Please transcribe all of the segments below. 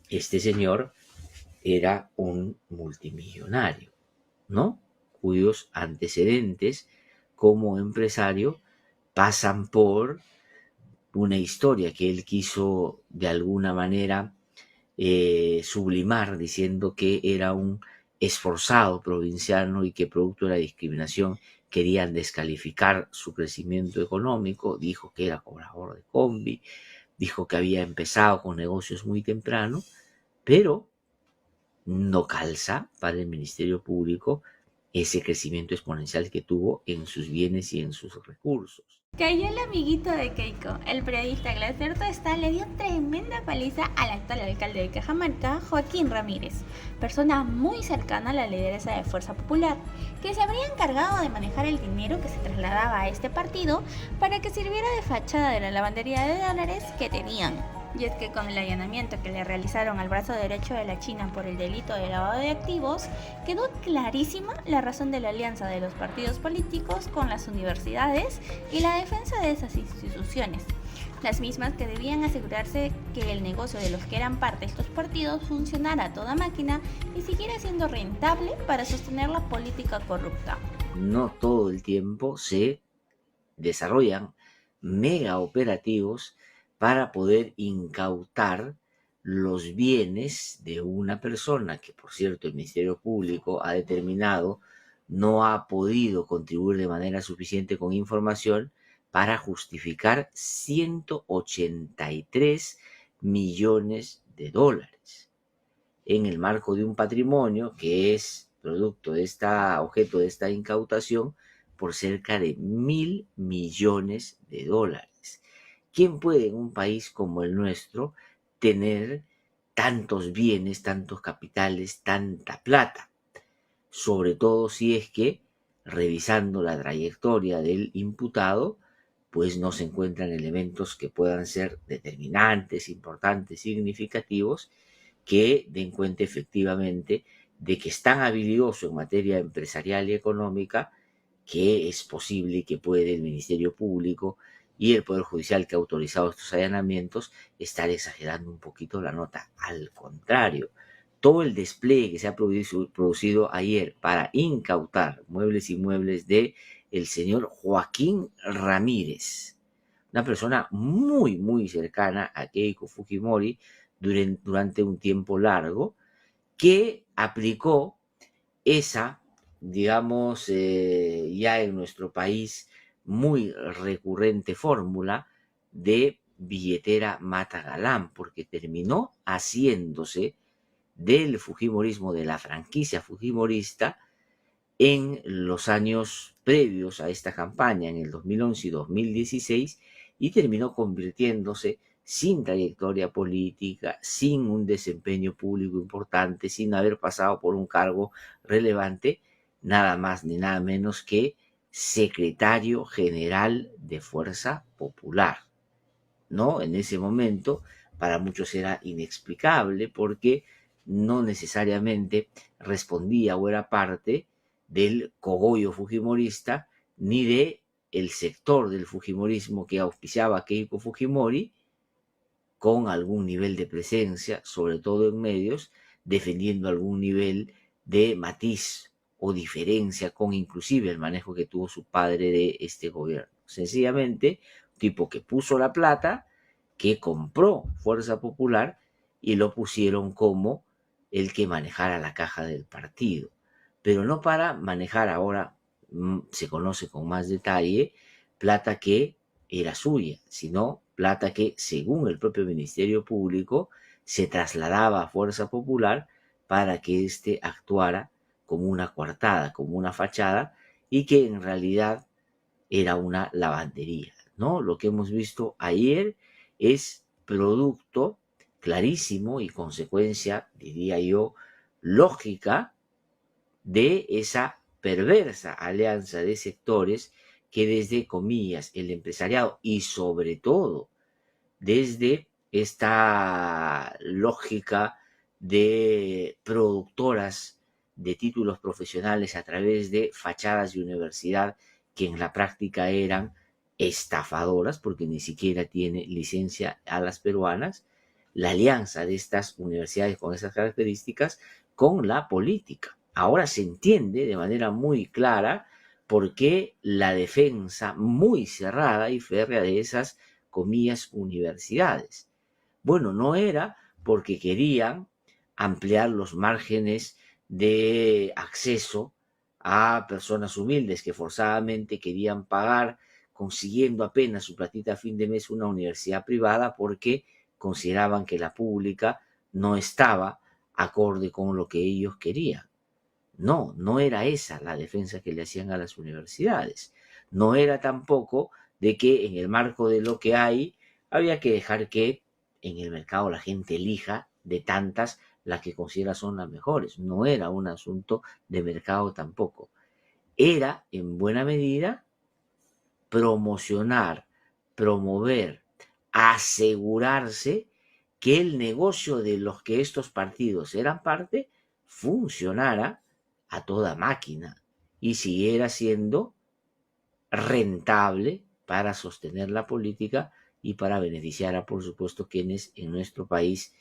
este señor era un multimillonario, ¿no? Cuyos antecedentes como empresario pasan por una historia que él quiso de alguna manera sublimar diciendo que era un esforzado provinciano y que producto de la discriminación querían descalificar su crecimiento económico. Dijo que era cobrador de combi, dijo que había empezado con negocios muy temprano, pero no calza para el Ministerio Público ese crecimiento exponencial que tuvo en sus bienes y en sus recursos. Cayó el amiguito de Keiko. El periodista Glacier Tuesta le dio tremenda paliza al actual alcalde de Cajamarca, Joaquín Ramírez, persona muy cercana a la lideresa de Fuerza Popular, que se habría encargado de manejar el dinero que se trasladaba a este partido para que sirviera de fachada de la lavandería de dólares que tenían. Y es que con el allanamiento que le realizaron al brazo derecho de la China por el delito de lavado de activos, quedó clarísima la razón de la alianza de los partidos políticos con las universidades y la defensa de esas instituciones, las mismas que debían asegurarse que el negocio de los que eran parte de estos partidos funcionara a toda máquina y siguiera siendo rentable para sostener la política corrupta. No todo el tiempo se desarrollan mega operativos para poder incautar los bienes de una persona que, por cierto, el Ministerio Público ha determinado no ha podido contribuir de manera suficiente con información para justificar 183 millones de dólares en el marco de un patrimonio que es producto de objeto de esta incautación por cerca de 1.000 millones de dólares. ¿Quién puede en un país como el nuestro tener tantos bienes, tantos capitales, tanta plata? Sobre todo si es que, revisando la trayectoria del imputado, pues no se encuentran elementos que puedan ser determinantes, importantes, significativos, que den cuenta efectivamente de que es tan habilidoso en materia empresarial y económica que es posible que puede el Ministerio Público y el Poder Judicial que ha autorizado estos allanamientos estar exagerando un poquito la nota. Al contrario, todo el despliegue que se ha producido ayer para incautar muebles y inmuebles de el señor Joaquín Ramírez, una persona muy, muy cercana a Keiko Fujimori durante un tiempo largo, que aplicó esa, digamos, ya en nuestro país muy recurrente fórmula de billetera mata galán, porque terminó haciéndose del fujimorismo, de la franquicia fujimorista, en los años previos a esta campaña, en el 2011 y 2016, y terminó convirtiéndose sin trayectoria política, sin un desempeño público importante, sin haber pasado por un cargo relevante, nada más ni nada menos que secretario general de Fuerza Popular, ¿no? En ese momento, para muchos era inexplicable porque no necesariamente respondía o era parte del cogollo fujimorista ni de el sector del fujimorismo que auspiciaba a Keiko Fujimori con algún nivel de presencia, sobre todo en medios, defendiendo algún nivel de matiz o diferencia con inclusive el manejo que tuvo su padre de este gobierno. Sencillamente, un tipo que puso la plata, que compró Fuerza Popular y lo pusieron como el que manejara la caja del partido. Pero no para manejar ahora, se conoce con más detalle, plata que era suya, sino plata que, según el propio Ministerio Público, se trasladaba a Fuerza Popular para que éste actuara como una coartada, como una fachada, y que en realidad era una lavandería, ¿no? Lo que hemos visto ayer es producto clarísimo y consecuencia, diría yo, lógica de esa perversa alianza de sectores que desde, comillas, el empresariado y sobre todo desde esta lógica de productoras de títulos profesionales a través de fachadas de universidad que en la práctica eran estafadoras porque ni siquiera tiene licencia a las peruanas, la alianza de estas universidades con esas características con la política. Ahora se entiende de manera muy clara por qué la defensa muy cerrada y férrea de esas, comillas, universidades. Bueno, no era porque querían ampliar los márgenes de acceso a personas humildes que forzadamente querían pagar, consiguiendo apenas su platita a fin de mes, una universidad privada porque consideraban que la pública no estaba acorde con lo que ellos querían. No, no era esa la defensa que le hacían a las universidades. No era tampoco de que en el marco de lo que hay había que dejar que en el mercado la gente elija de tantas las que considera son las mejores. No era un asunto de mercado tampoco. Era, en buena medida, promocionar, promover, asegurarse que el negocio de los que estos partidos eran parte funcionara a toda máquina y siguiera siendo rentable para sostener la política y para beneficiar a, por supuesto, quienes en nuestro país,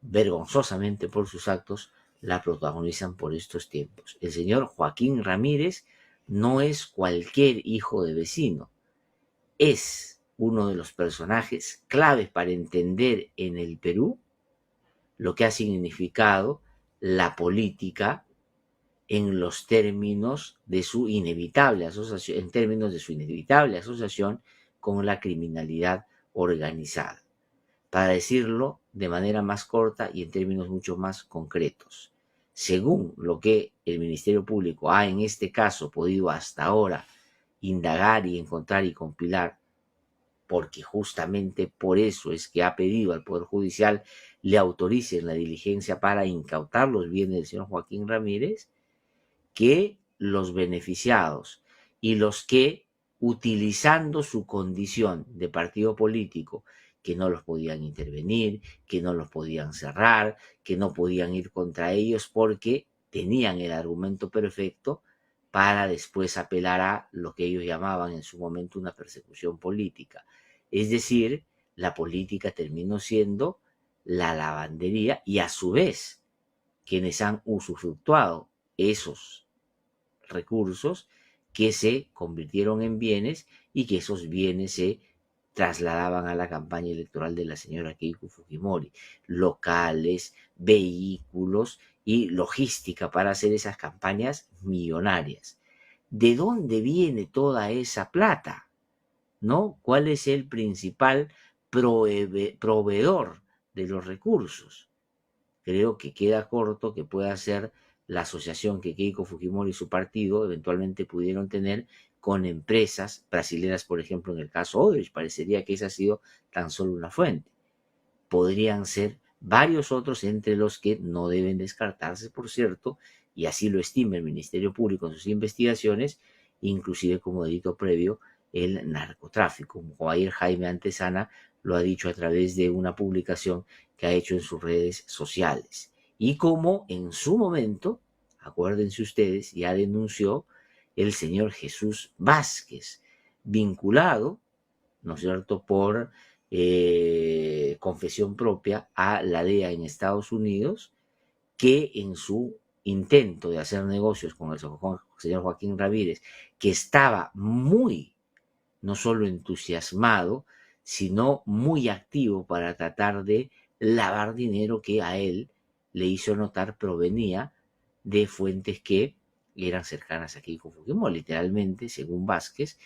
vergonzosamente por sus actos, la protagonizan por estos tiempos. El señor Joaquín Ramírez no es cualquier hijo de vecino, es uno de los personajes claves para entender en el Perú lo que ha significado la política en los términos de su inevitable asociación, en términos de su inevitable asociación con la criminalidad organizada. Para decirlo de manera más corta y en términos mucho más concretos, según lo que el Ministerio Público ha en este caso podido hasta ahora indagar y encontrar y compilar, porque justamente por eso es que ha pedido al Poder Judicial le autoricen la diligencia para incautar los bienes del señor Joaquín Ramírez, que los beneficiados y los que, utilizando su condición de partido político, que no los podían intervenir, que no los podían cerrar, que no podían ir contra ellos porque tenían el argumento perfecto para después apelar a lo que ellos llamaban en su momento una persecución política. Es decir, la política terminó siendo la lavandería y a su vez quienes han usufructuado esos recursos que se convirtieron en bienes y que esos bienes se trasladaban a la campaña electoral de la señora Keiko Fujimori, locales, vehículos y logística para hacer esas campañas millonarias. ¿De dónde viene toda esa plata? ¿No? ¿Cuál es el principal proveedor de los recursos? Creo que queda corto que pueda ser la asociación que Keiko Fujimori y su partido eventualmente pudieron tener con empresas brasileñas, por ejemplo, en el caso Odebrecht. Parecería que esa ha sido tan solo una fuente. Podrían ser varios otros, entre los que no deben descartarse, por cierto, y así lo estima el Ministerio Público en sus investigaciones, inclusive como delito previo, el narcotráfico. Como ayer Jaime Antesana lo ha dicho a través de una publicación que ha hecho en sus redes sociales. Y como en su momento, acuérdense ustedes, ya denunció el señor Jesús Vázquez, vinculado, ¿no es cierto?, por confesión propia a la DEA en Estados Unidos, que en su intento de hacer negocios con el señor Joaquín Ramírez, que estaba muy, no solo entusiasmado, sino muy activo para tratar de lavar dinero que a él le hizo notar provenía de fuentes que eran cercanas a Keiko Fujimori. Literalmente, según Vázquez,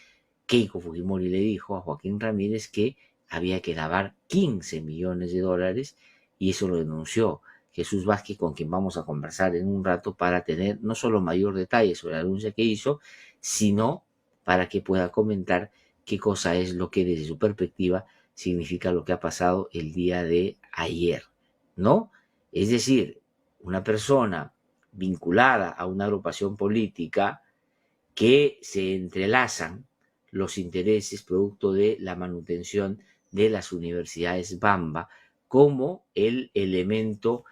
Keiko Fujimori le dijo a Joaquín Ramírez que había que lavar 15 millones de dólares y eso lo denunció Jesús Vázquez, con quien vamos a conversar en un rato para tener no solo mayor detalle sobre la denuncia que hizo, sino para que pueda comentar qué cosa es lo que desde su perspectiva significa lo que ha pasado el día de ayer, ¿no? Es decir, una persona vinculada a una agrupación política que se entrelazan los intereses producto de la manutención de las universidades Bamba como el elemento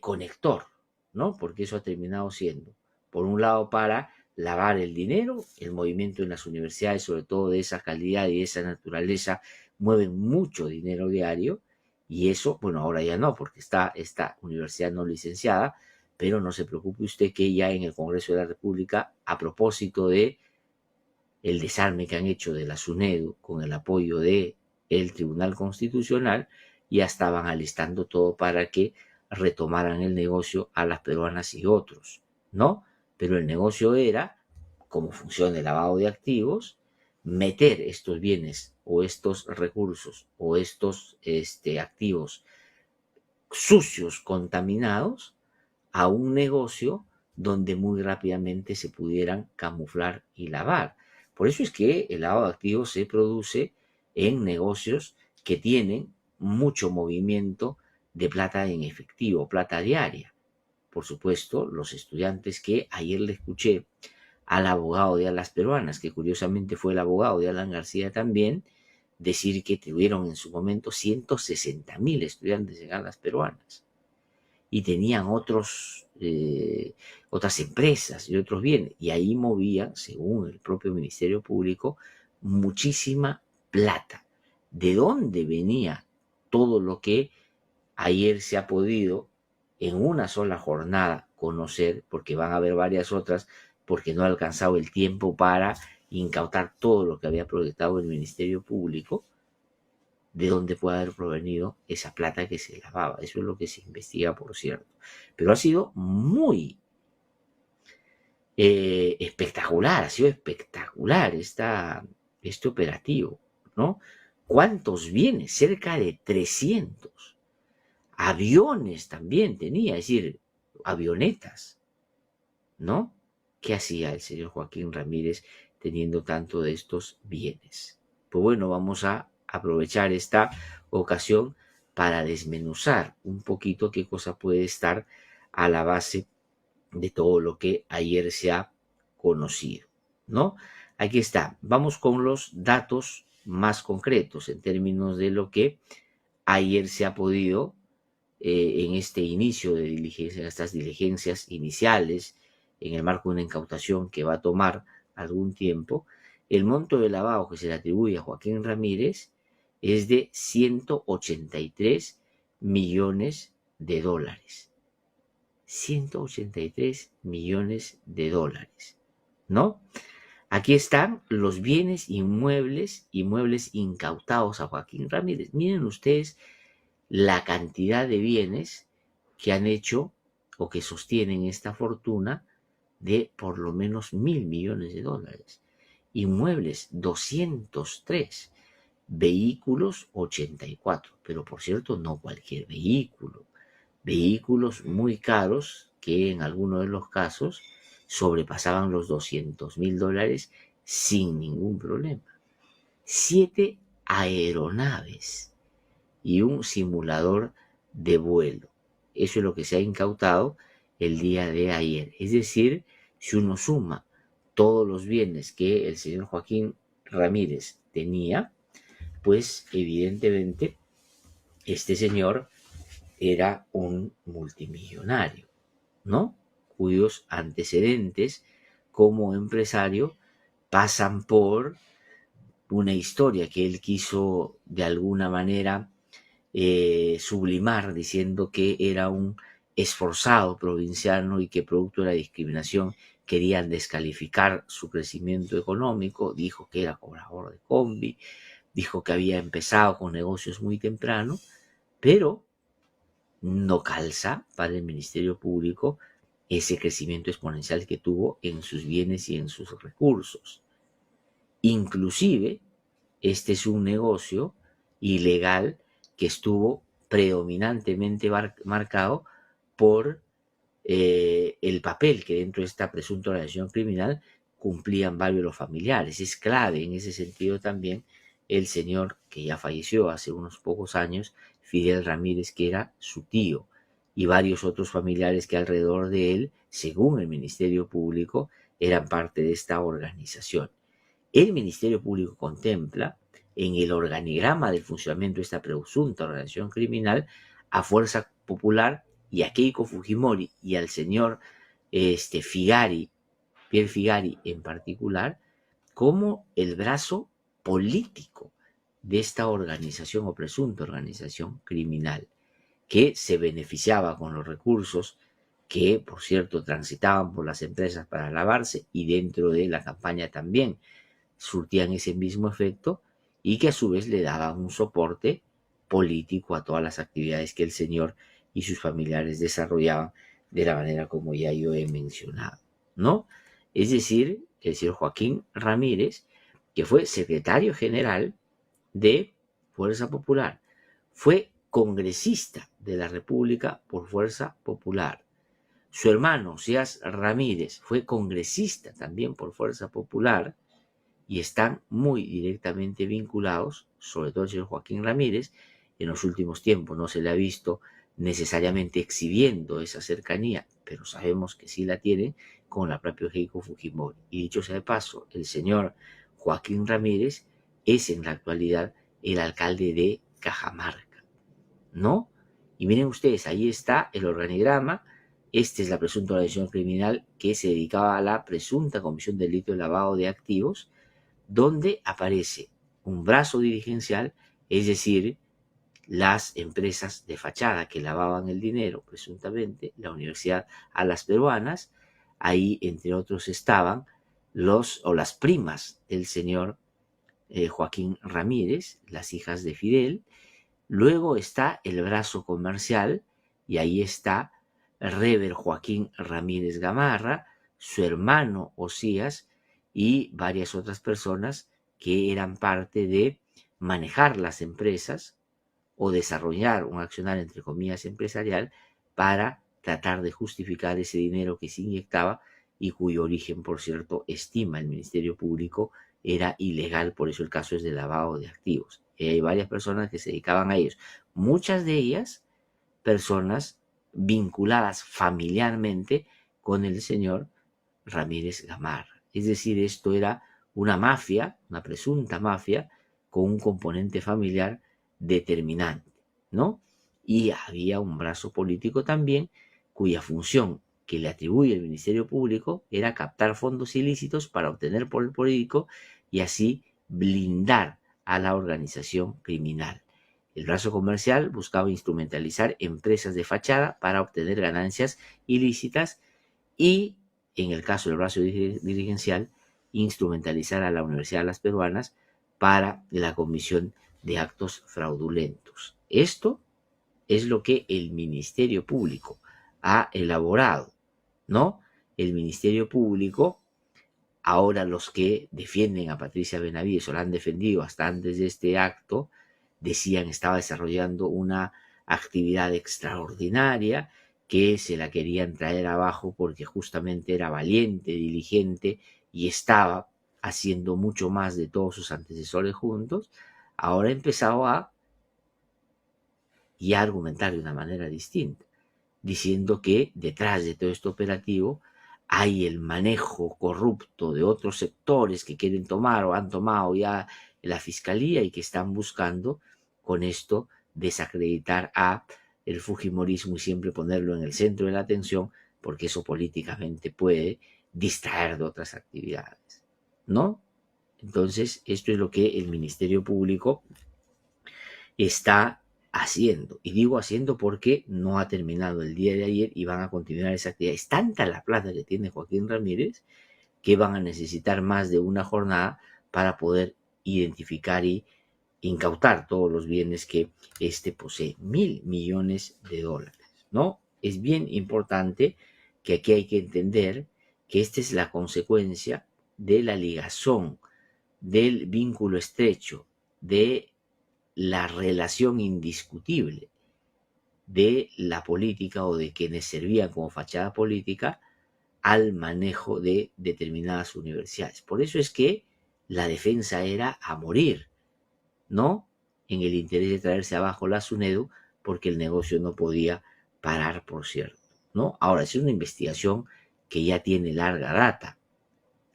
conector, ¿no? Porque eso ha terminado siendo, por un lado, para lavar el dinero. El movimiento en las universidades, sobre todo de esa calidad y de esa naturaleza, mueven mucho dinero diario, Y eso, bueno, ahora ya no, porque está esta universidad no licenciada, pero no se preocupe usted que ya en el Congreso de la República, a propósito de el desarme que han hecho de la SUNEDU con el apoyo de el Tribunal Constitucional, ya estaban alistando todo para que retomaran el negocio a las peruanas y otros, ¿no? Pero el negocio era, como funciona el lavado de activos, meter estos bienes o estos recursos o estos activos sucios, contaminados, a un negocio donde muy rápidamente se pudieran camuflar y lavar. Por eso es que el lavado de activos se produce en negocios que tienen mucho movimiento de plata en efectivo, plata diaria. Por supuesto, los estudiantes que ayer le escuché al abogado de Alas Peruanas, que curiosamente fue el abogado de Alan García también, decir que tuvieron en su momento 160.000 estudiantes en Alas Peruanas y tenían otras empresas y otros bienes, y ahí movían, según el propio Ministerio Público, muchísima plata. ¿De dónde venía todo lo que ayer se ha podido en una sola jornada conocer? Porque van a haber varias otras, porque no ha alcanzado el tiempo para incautar todo lo que había proyectado el Ministerio Público. De dónde puede haber provenido esa plata que se lavaba. Eso es lo que se investiga, por cierto. Pero ha sido muy espectacular, ha sido espectacular este operativo, ¿no? ¿Cuántos bienes? Cerca de 300. Aviones también tenía, es decir, avionetas, ¿no? ¿Qué hacía el señor Joaquín Ramírez teniendo tanto de estos bienes? Pues bueno, vamos a aprovechar esta ocasión para desmenuzar un poquito qué cosa puede estar a la base de todo lo que ayer se ha conocido, ¿no? Aquí está, vamos con los datos más concretos en términos de lo que ayer se ha podido en este inicio de diligencia, estas diligencias iniciales, en el marco de una incautación que va a tomar algún tiempo. El monto de lavado que se le atribuye a Joaquín Ramírez es de 183 millones de dólares. 183 millones de dólares, ¿no? Aquí están los bienes inmuebles incautados a Joaquín Ramírez. Miren ustedes la cantidad de bienes que han hecho o que sostienen esta fortuna de por lo menos 1.000 millones de dólares. Inmuebles 203, vehículos 84, pero por cierto no cualquier vehículo, vehículos muy caros que en algunos de los casos sobrepasaban los 200.000 dólares sin ningún problema. 7 aeronaves y un simulador de vuelo. Eso es lo que se ha incautado el día de ayer. Es decir, si uno suma todos los bienes que el señor Joaquín Ramírez tenía, pues evidentemente este señor era un multimillonario, ¿no? Cuyos antecedentes como empresario pasan por una historia que él quiso de alguna manera sublimar diciendo que era un esforzado provinciano y que producto de la discriminación querían descalificar su crecimiento económico. Dijo que era cobrador de combi, dijo que había empezado con negocios muy temprano, pero no calza para el Ministerio Público ese crecimiento exponencial que tuvo en sus bienes y en sus recursos. Inclusive, este es un negocio ilegal que estuvo predominantemente marcado por el papel que dentro de esta presunta organización criminal cumplían varios de los familiares. Es clave en ese sentido también el señor que ya falleció hace unos pocos años, Fidel Ramírez, que era su tío, y varios otros familiares que alrededor de él, según el Ministerio Público, eran parte de esta organización. El Ministerio Público contempla en el organigrama del funcionamiento de esta presunta organización criminal a Fuerza Popular y a Keiko Fujimori y al señor Figari, Pierre Figari en particular, como el brazo político de esta organización o presunta organización criminal que se beneficiaba con los recursos que, por cierto, transitaban por las empresas para lavarse y dentro de la campaña también surtían ese mismo efecto y que a su vez le daban un soporte político a todas las actividades que el señor y sus familiares desarrollaban de la manera como ya yo he mencionado, ¿no? Es decir, el señor Joaquín Ramírez, que fue secretario general de Fuerza Popular, fue congresista de la República por Fuerza Popular. Su hermano, Seas Ramírez, fue congresista también por Fuerza Popular y están muy directamente vinculados, sobre todo el señor Joaquín Ramírez. En los últimos tiempos no se le ha visto necesariamente exhibiendo esa cercanía, pero sabemos que sí la tiene con la propia Keiko Fujimori. Y dicho sea de paso, el señor Joaquín Ramírez es en la actualidad el alcalde de Cajamarca, ¿no? Y miren ustedes, ahí está el organigrama. Esta es la presunta organización criminal que se dedicaba a la presunta comisión del delito de lavado de activos, donde aparece un brazo dirigencial, es decir, las empresas de fachada que lavaban el dinero, presuntamente, la Universidad a las Peruanas. Ahí, entre otros, estaban las primas del señor Joaquín Ramírez, las hijas de Fidel. Luego está el brazo comercial, y ahí está Rever Joaquín Ramírez Gamarra, su hermano Osías y varias otras personas que eran parte de manejar las empresas o desarrollar un accionar, entre comillas, empresarial para tratar de justificar ese dinero que se inyectaba y cuyo origen, por cierto, estima el Ministerio Público era ilegal. Por eso el caso es de lavado de activos. Y hay varias personas que se dedicaban a ellos. Muchas de ellas personas vinculadas familiarmente con el señor Ramírez Gamarra. Es decir, esto era una mafia, una presunta mafia, con un componente familiar determinante, ¿no? Y había un brazo político también cuya función que le atribuye el Ministerio Público era captar fondos ilícitos para obtener poder político y así blindar a la organización criminal. El brazo comercial buscaba instrumentalizar empresas de fachada para obtener ganancias ilícitas y, en el caso del brazo dirigencial, instrumentalizar a la Universidad de las Peruanas para la comisión de actos fraudulentos. Esto es lo que el Ministerio Público ha elaborado, ¿no? El Ministerio Público, ahora los que defienden a Patricia Benavides o la han defendido hasta antes de este acto, decían estaba desarrollando una actividad extraordinaria, que se la querían traer abajo porque justamente era valiente, diligente y estaba haciendo mucho más de todos sus antecesores juntos. Ahora ha empezado a argumentar de una manera distinta, diciendo que detrás de todo este operativo hay el manejo corrupto de otros sectores que quieren tomar o han tomado ya la fiscalía y que están buscando con esto desacreditar a el fujimorismo y siempre ponerlo en el centro de la atención, porque eso políticamente puede distraer de otras actividades, ¿no? Entonces, esto es lo que el Ministerio Público está haciendo. Y digo haciendo porque no ha terminado el día de ayer y van a continuar esa actividad. Es tanta la plata que tiene Joaquín Ramírez que van a necesitar más de una jornada para poder identificar y incautar todos los bienes que éste posee. $1.000 millones, ¿no? Es bien importante que aquí hay que entender que esta es la consecuencia de la ligazón, del vínculo estrecho, de la relación indiscutible de la política o de quienes servían como fachada política al manejo de determinadas universidades. Por eso es que la defensa era a morir, ¿no? En el interés de traerse abajo la SUNEDU, porque el negocio no podía parar, por cierto, ¿no? Ahora, es una investigación que ya tiene larga data,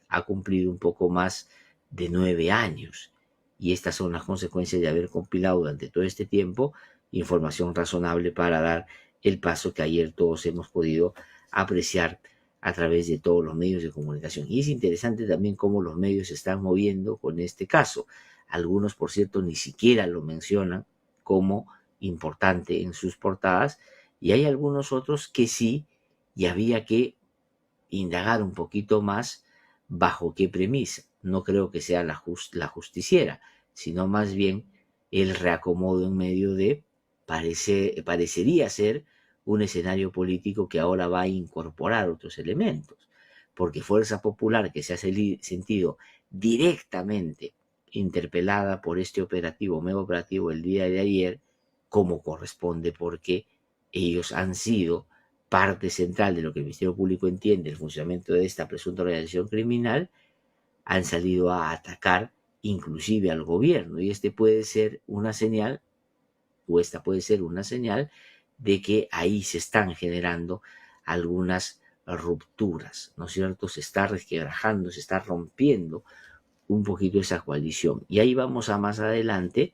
ha cumplido un poco más de 9 años, y estas son las consecuencias de haber compilado durante todo este tiempo información razonable para dar el paso que ayer todos hemos podido apreciar a través de todos los medios de comunicación. Y es interesante también cómo los medios se están moviendo con este caso. Algunos, por cierto, ni siquiera lo mencionan como importante en sus portadas, y hay algunos otros que sí, y había que indagar un poquito más bajo qué premisa. No creo que sea la justiciera, sino más bien el reacomodo en medio de parecería ser un escenario político que ahora va a incorporar otros elementos, porque Fuerza Popular, que se ha sentido directamente interpelada por este operativo, mega operativo el día de ayer, como corresponde, porque ellos han sido parte central de lo que el Ministerio Público entiende el funcionamiento de esta presunta organización criminal, han salido a atacar inclusive al gobierno, y este puede ser una señal, o esta puede ser una señal de que ahí se están generando algunas rupturas, ¿no es cierto? Se está resquebrajando, se está rompiendo un poquito esa coalición. Y ahí vamos a más adelante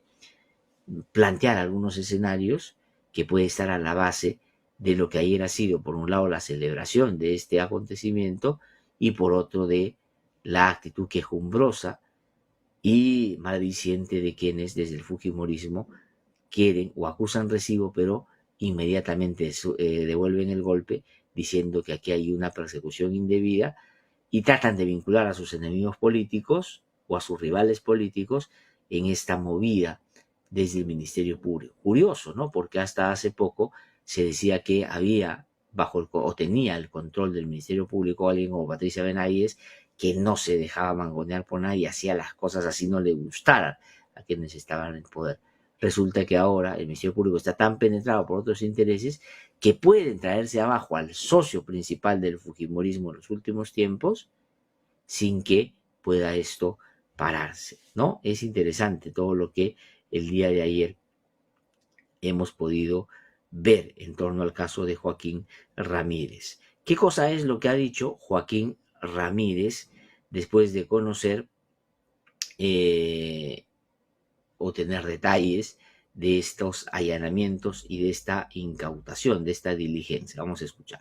plantear algunos escenarios que puede estar a la base de lo que ayer ha sido, por un lado, la celebración de este acontecimiento y por otro, de la actitud quejumbrosa y maldiciente de quienes desde el fujimorismo quieren o acusan recibo, pero inmediatamente devuelven el golpe diciendo que aquí hay una persecución indebida y tratan de vincular a sus enemigos políticos o a sus rivales políticos en esta movida desde el Ministerio Público. Curioso, ¿no? Porque hasta hace poco se decía que había o tenía el control del Ministerio Público alguien como Patricia Benavides, que no se dejaba mangonear por nadie y hacía las cosas así no le gustaran a quienes estaban en el poder. Resulta que ahora el Ministerio Público está tan penetrado por otros intereses que pueden traerse abajo al socio principal del fujimorismo en los últimos tiempos sin que pueda esto pararse, ¿no? Es interesante todo lo que el día de ayer hemos podido ver en torno al caso de Joaquín Ramírez. ¿Qué cosa es lo que ha dicho Joaquín Ramírez después de conocer o tener detalles de estos allanamientos y de esta incautación, de esta diligencia? Vamos a escuchar.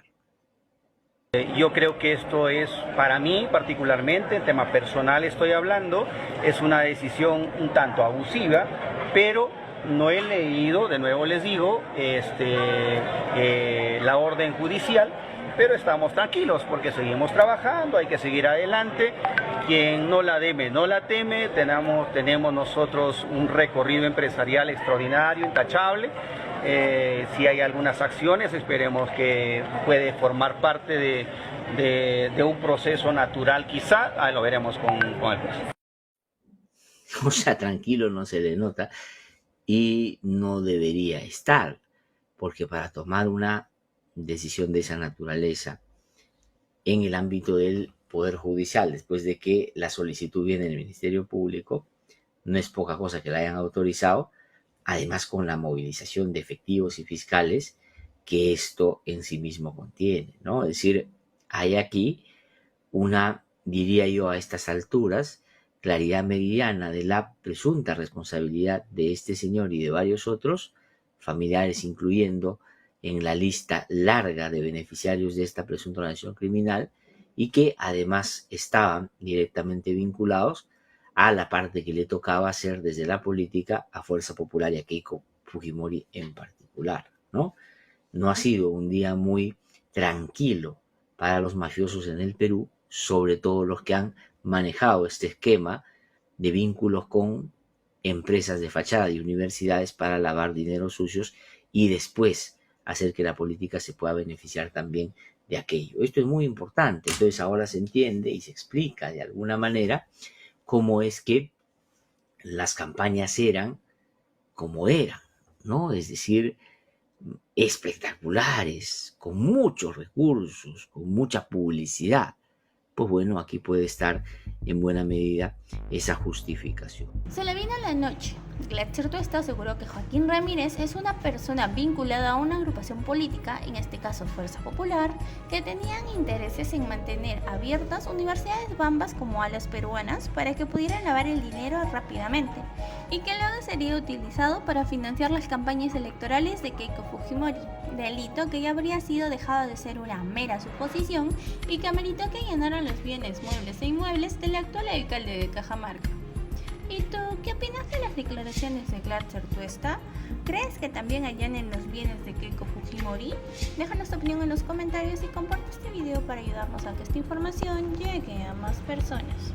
Yo creo que esto es, para mí particularmente, tema personal estoy hablando, es una decisión un tanto abusiva, pero no he leído, de nuevo les digo, la orden judicial, pero estamos tranquilos porque seguimos trabajando, hay que seguir adelante. Quien no la deme, no la teme. Tenemos nosotros un recorrido empresarial extraordinario, intachable. Si hay algunas acciones, esperemos que puede formar parte de un proceso natural, quizá, lo veremos con el presidente. O sea, tranquilo no se le nota y no debería estar, porque para tomar una decisión de esa naturaleza en el ámbito del Poder Judicial, después de que la solicitud viene del Ministerio Público, no es poca cosa que la hayan autorizado, además con la movilización de efectivos y fiscales que esto en sí mismo contiene, ¿no? Es decir, hay aquí una, diría yo a estas alturas, claridad meridiana de la presunta responsabilidad de este señor y de varios otros, familiares incluyendo en la lista larga de beneficiarios de esta presunta organización criminal, y que además estaban directamente vinculados a la parte que le tocaba hacer desde la política a Fuerza Popular y a Keiko Fujimori en particular, ¿no? No ha sido un día muy tranquilo para los mafiosos en el Perú, sobre todo los que han manejado este esquema de vínculos con empresas de fachada y universidades para lavar dineros sucios y después hacer que la política se pueda beneficiar también de aquello. Esto es muy importante. Entonces ahora se entiende y se explica de alguna manera cómo es que las campañas eran como eran, ¿no? Es decir, espectaculares, con muchos recursos, con mucha publicidad. Pues bueno, aquí puede estar en buena medida esa justificación. Se le vino la noche. Gletcher Tuesta aseguró que Joaquín Ramírez es una persona vinculada a una agrupación política, en este caso Fuerza Popular, que tenían intereses en mantener abiertas universidades bambas como alas peruanas para que pudieran lavar el dinero rápidamente y que luego sería utilizado para financiar las campañas electorales de Keiko Fujimori, delito que ya habría sido dejado de ser una mera suposición y que ameritó que llenaran los bienes muebles e inmuebles del actual alcalde de Cajamarca. ¿Y tú qué opinas de las declaraciones de Glatzer Tuesta? ¿Crees que también allanen los bienes de Keiko Fujimori? Déjanos tu opinión en los comentarios y comparte este video para ayudarnos a que esta información llegue a más personas.